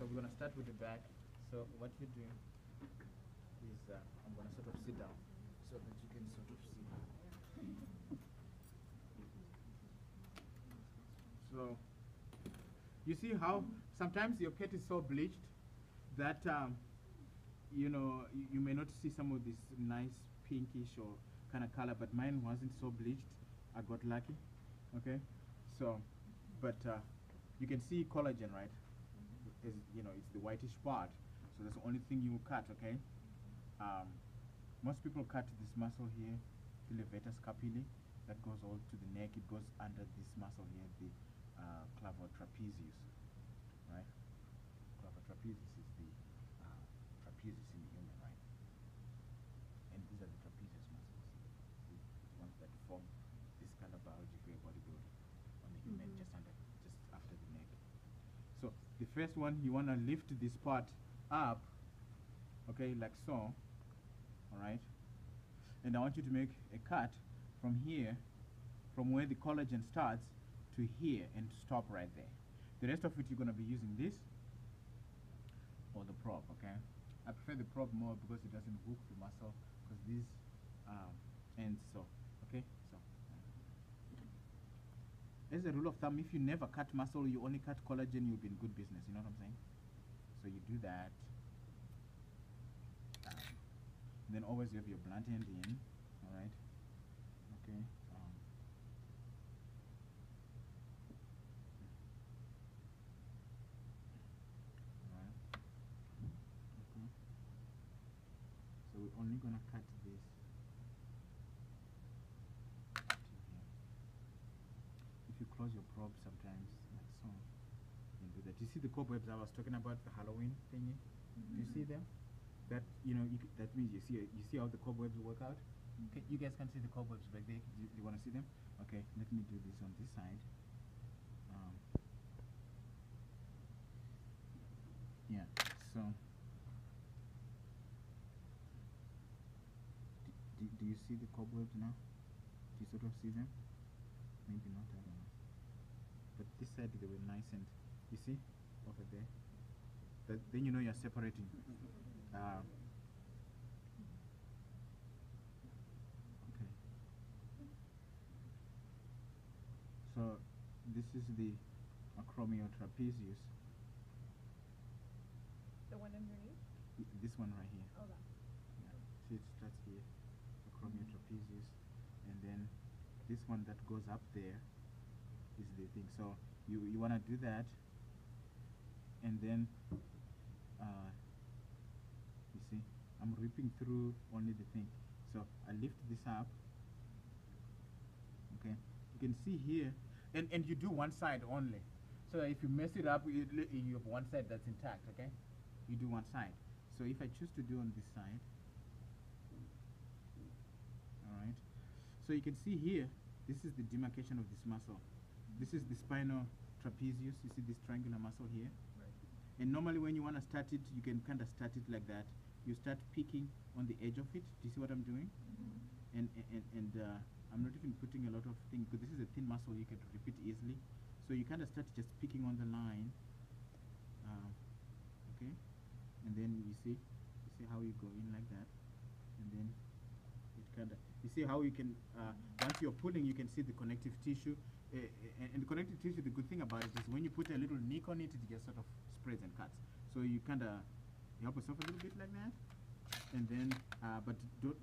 So we're gonna start with the back. So what you're doing is I'm gonna sort of sit down so that you can sort of see. So you see how sometimes your cat is so bleached that you know you may not see some of this nice pinkish or kind of color, but mine wasn't so bleached. I got lucky. Okay, so but you can see collagen, right? Is, you know, it's the whitish part, so that's the only thing you cut. Okay, most people cut this muscle here, the levator scapulae, that goes all to the neck. It goes under this muscle here, the clavotrapezius, right? Clavotrapezius is the trapezius in the human, right? And these are the trapezius muscles, the ones that form this kind of biology for your bodybuilder on the human, just after the neck. So the first one, you want to lift this part up, okay, like so, all right? And I want you to make a cut from here, from where the collagen starts to here, and stop right there. The rest of it, you're going to be using this or the prop, okay? I prefer the prop more because it doesn't hook the muscle, because these ends so, okay? So, as a rule of thumb, if you never cut muscle, you only cut collagen, you'll be in good business, you know what I'm saying? So you do that. And then always you have your blunt end in, all right? Okay. Alright. Okay. So we're only gonna cut this to here. If you close your probe sometimes, like so, you can do that. You see the cobwebs I was talking about, the Halloween thingy? Do you see them? That, you know, that means you see how the cobwebs work out? Okay, you guys can see the cobwebs back there. You want to see them? Okay, let me do this on this side. Yeah, so do you see the cobwebs now? Do you sort of see them? Maybe not, I don't know. But this side they were nice, and you see over there? Then you know you're separating. Okay. So this is the acromiotrapezius. The one underneath? This one right here. Oh, that. Yeah. See, it starts here, acromiotrapezius, and then this one that goes up there is the thing. So you want to do that, and then you see, I'm ripping through only the thing. So I lift this up. Okay, you can see here, and you do one side only. So if you mess it up, you have one side that's intact. Okay, you do one side. So if I choose to do on this side, all right. So you can see here, this is the demarcation of this muscle. This is the spinal trapezius. You see this triangular muscle here? Right. And normally when you want to start it, you can kind of start it like that. You start picking on the edge of it. Do you see what I'm doing? And I'm not even putting a lot of things, because this is a thin muscle, you can repeat easily. So you kind of start just picking on the line. Okay? And then you see how you go in like that. And then it kind of, you see how you can, once you're pulling, you can see the connective tissue. And the connective tissue, the good thing about it is when you put a little nick on it, it just sort of spreads and cuts. So you kind of help yourself a little bit like that. And then, but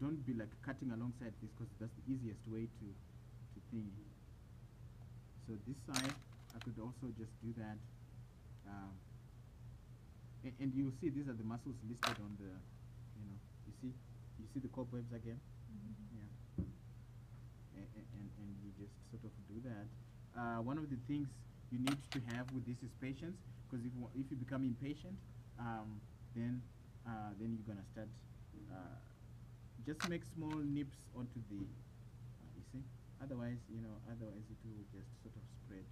don't be like cutting alongside this, because that's the easiest way to thingy. So this side, I could also just do that. And you'll see these are the muscles listed on the, you know, you see the cobwebs again? Yeah. And you just sort of do that. One of the things you need to have with this is patience, because if you become impatient, then you're gonna start. Just make small nips onto the, you see. Otherwise, it will just sort of spread.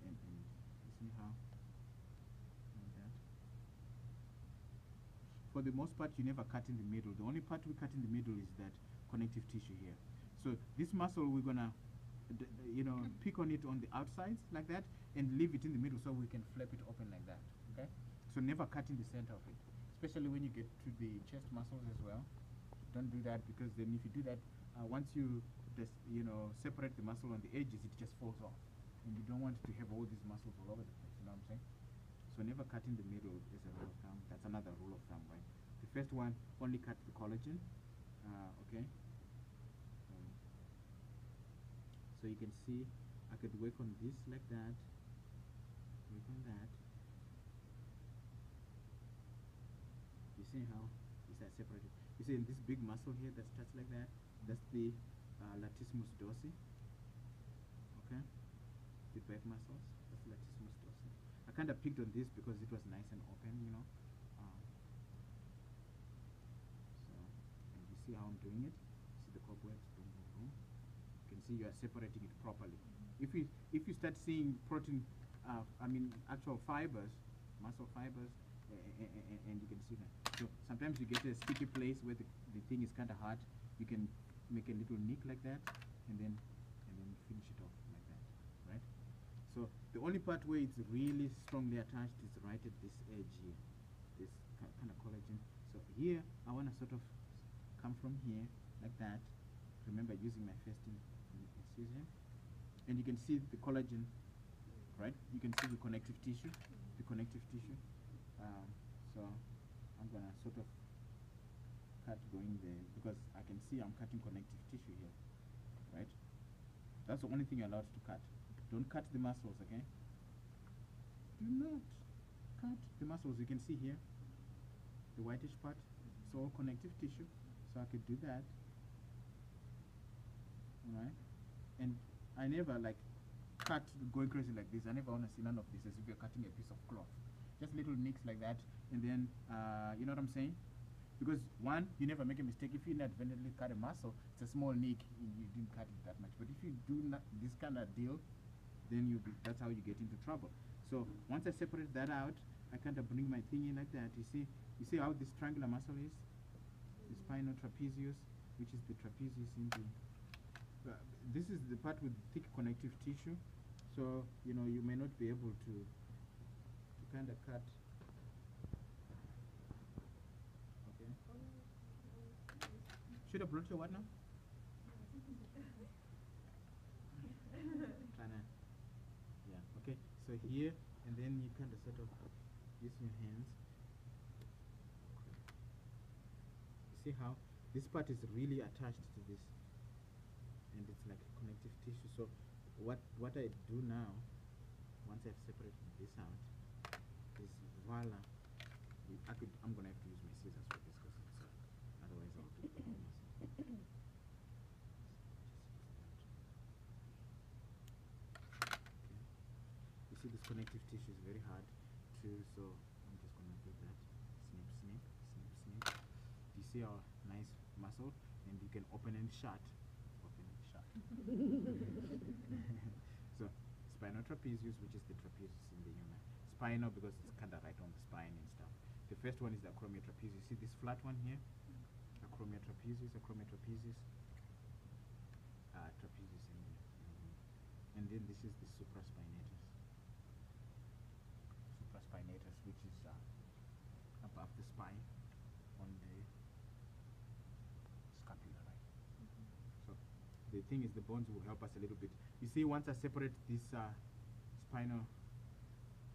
And you see how? Like that. For the most part, you never cut in the middle. The only part we cut in the middle is that connective tissue here. So this muscle, we're gonna, pick on it on the outsides like that, and leave it in the middle so we can flap it open like that. Okay. So never cut in the center of it, especially when you get to the chest muscles as well. Don't do that, because then if you do that, once you separate the muscle on the edges, it just falls off, and you don't want to have all these muscles all over the place. You know what I'm saying? So never cut in the middle is a rule of thumb. That's another rule of thumb, right? The first one, only cut the collagen. Okay. So you can see I could work on this like that, work on that. You see how these are separated? You see in this big muscle here that starts like that, that's the latissimus dorsi. Okay, the back muscles, that's latissimus dorsi. I kind of picked on this because it was nice and open, you know. So, and you see how I'm doing it? See the cobwebs, boom, boom, boom. You can see you are separating it properly. If you start seeing protein, actual fibers, muscle fibers, and you can see that. So sometimes you get a sticky place where the thing is kind of hard. You can make a little nick like that, and then finish it off like that, right? So the only part where it's really strongly attached is right at this edge here, this kind of collagen. So here I want to sort of come from here like that. Remember, using my first incision, and you can see the collagen, right? You can see the connective tissue, so I'm gonna sort of cut going there, because I can see I'm cutting connective tissue here, right? That's the only thing you're allowed to cut. Don't cut the muscles, okay? Do not cut the muscles. You can see here, the whitish part, it's all connective tissue, so I could do that, all right? And I never like cut going crazy like this. I never want to see none of this as if you're cutting a piece of cloth. Just little nicks like that, and then you know what I'm saying? Because one, you never make a mistake. If you inadvertently cut a muscle, it's a small nick, you didn't cut it that much. But if you do not this kind of deal, then that's how you get into trouble. So once I separate that out, I kind of bring my thing in like that. You see how this triangular muscle is? The spinal trapezius, which is the trapezius in the this is the part with thick connective tissue, so you know you may not be able to kind of cut. Okay. Should I brought your what now? Yeah. Okay. So here, and then you kind of sort of use your hands. You see how this part is really attached to this, and it's like connective tissue. So what I do now, once I've separated this out, is voila. I'm gonna have to use my scissors for this, because it's otherwise I'll do the whole muscle. Okay. You see this connective tissue is very hard to, so I'm just gonna do that. Snip, snip, snip, snip. You see our nice muscle, and you can open and shut. So spinal trapezius, which is the trapezius in the human. Spinal because it's kind of right on the spine and stuff. The first one is the acromiotrapezius. See this flat one here? Acromiotrapezius, trapezius in there. And then this is the supraspinatus. Supraspinatus, which is above the spine on the scapula, right? So the thing is, the bones will help us a little bit. You see, once I separate this spinal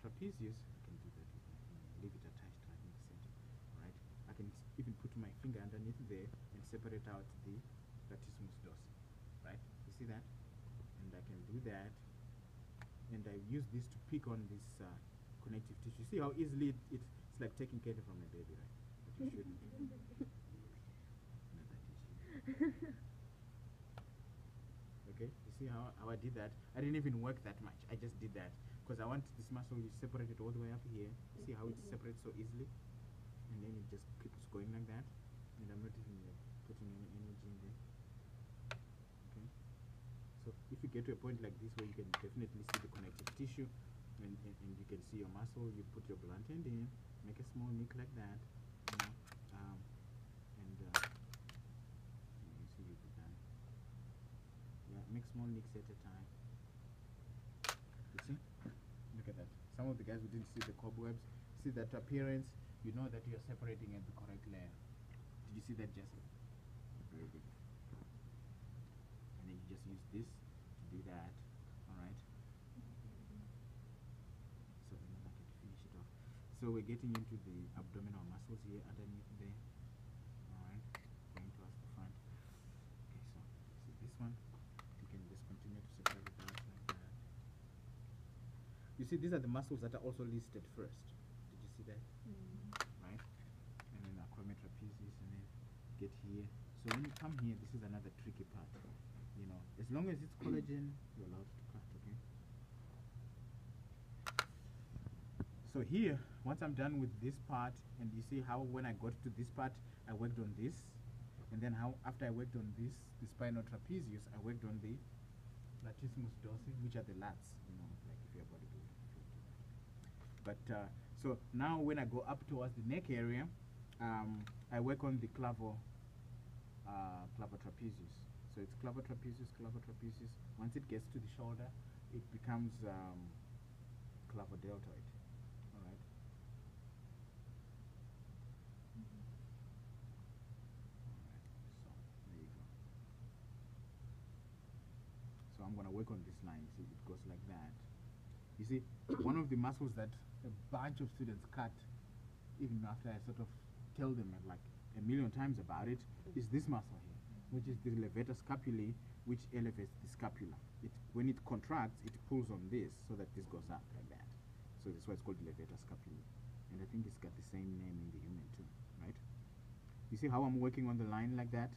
trapezius, I can do that with my finger. Leave it attached right in the center. Right? I can even put my finger underneath there and separate out the latissimus dorsi. Right? You see that? And I can do that. And I use this to pick on this connective tissue. See how easily it's like taking care from a baby, right? But you shouldn't. Not that easy. Okay, you see how I did that? I didn't even work that much. I just did that because I want this muscle, you separate it all the way up here. See how it separates so easily? And then it just keeps going like that. And I'm not even putting any energy in there. Okay. So if you get to a point like this where you can definitely see the connective tissue and you can see your muscle, you put your blunt end in, make a small nick like that, you know, you see you'll be done. Yeah, make small nicks at a time. You see? Look at that. Some of the guys who didn't see the cobwebs, see that appearance, you know that you're separating at the correct layer. Did you see that, Jesse? Very good. And then you just use this to do that. All right. So then I can finish it off. So we're getting into the abdominal muscles here underneath there. All right. Going towards the front. Okay, so see this one. You can just continue to separate it out like that. You see, these are the muscles that are also listed first. Did you see that? Right? And then acromion trapezius, and then get here. So when you come here, this is another tricky part. You know, as long as it's collagen, you're allowed to cut, okay? So here, once I'm done with this part, and you see how when I got to this part, I worked on this, and then how after I worked on this, the spinal trapezius, I worked on the latissimus dorsi, which are the lats, you know, like if you're a bodybuilder. But so now when I go up towards the neck area, I work on the clavo trapezius. So it's clavo trapezius. Once it gets to the shoulder, it becomes clavodeltoid. All right. So there you go. So I'm gonna work on this line. See, it goes like that. You see, one of the muscles that a bunch of students cut, even after I sort of tell them like a million times about it, is this muscle here, which is the levator scapulae, which elevates the scapula. When it contracts, it pulls on this so that this goes up like that. So that's why it's called levator scapulae. And I think it's got the same name in the human too, right? You see how I'm working on the line like that?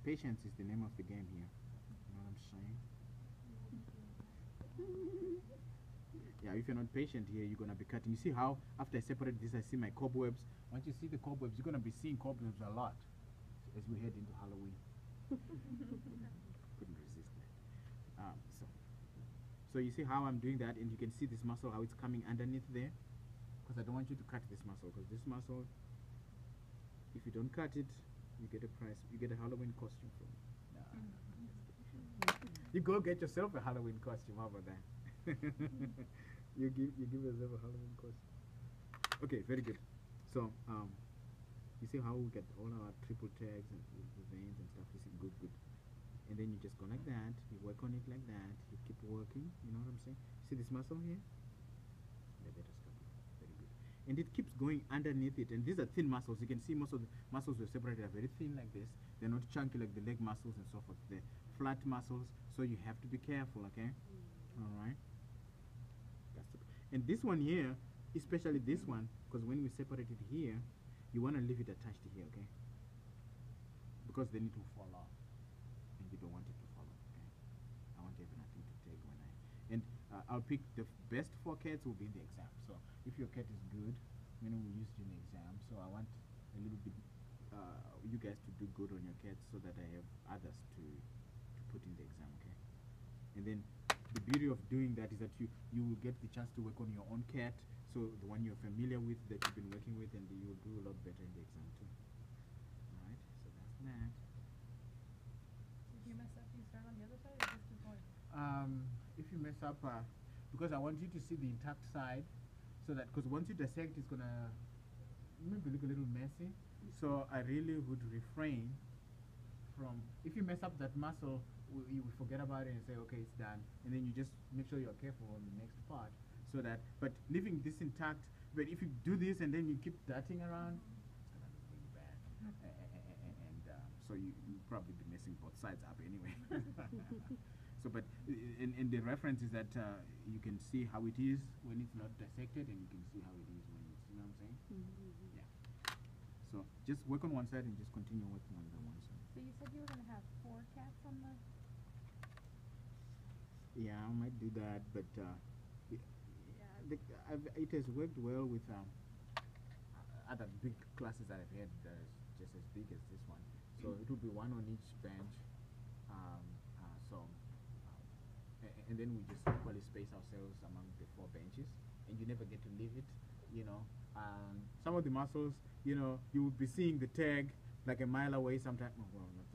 Patience is the name of the game here. You know what I'm saying? Yeah, if you're not patient here, you're going to be cutting. You see how after I separate this, I see my cobwebs. Once you see the cobwebs, you're going to be seeing cobwebs a lot as we head into Halloween. Couldn't resist that. So you see how I'm doing that, and you can see this muscle, how it's coming underneath there. Because I don't want you to cut this muscle, because this muscle, if you don't cut it, you get a price. You get a Halloween costume from it. You go get yourself a Halloween costume. How about that? you give yourself a Halloween costume. Okay, very good. So you see how we get all our triple tags and the veins and stuff. You see, good. And then you just go like that. You work on it like that. You keep working. You know what I'm saying? See this muscle here? Levator scapula. Very good. And it keeps going underneath it. And these are thin muscles. You can see most of the muscles were separated are very thin like this. They're not chunky like the leg muscles and so forth. They're flat muscles. So you have to be careful, okay? All right. And this one here, especially this one, because when we separate it here, you want to leave it attached here, okay? Because they need to fall off, and you don't want it to fall off, okay? I want to have nothing to take when I'll pick the best 4 cats will be in the exam. So if your cat is good, when we use it in the exam, so I want a little bit, you guys to do good on your cats so that I have others to put in the exam, okay? And then the beauty of doing that is that you will get the chance to work on your own cat, so the one you're familiar with, that you've been working with, and you will do a lot better in the exam too. Alright, so that's that. If you mess up, you start on the other side, or just keep going? If you mess up, because I want you to see the intact side, so that, because once you dissect, it's gonna maybe look a little messy, so I really would refrain from, if you mess up that muscle, you will forget about it and say, okay, it's done, and then you just make sure you're careful on the next part, so that, but leaving this intact, but if you do this and then you keep darting around, it's gonna look really bad, and so you'll probably be messing both sides up anyway. So, but and the reference is that you can see how it is when it's not dissected, and you can see how it is when it's, you know what I'm saying? Yeah. So just work on one side and just continue working on the one side. So you said you were going to have 4 cats on the... Yeah, I might do that, but it has worked well with other big classes that I've had that is just as big as this one. So it will be 1 on each bench. And then we just equally space ourselves among the 4 benches, and you never get to leave it, you know. Some of the muscles, you know, you will be seeing the tag like a mile away sometimes. Well, not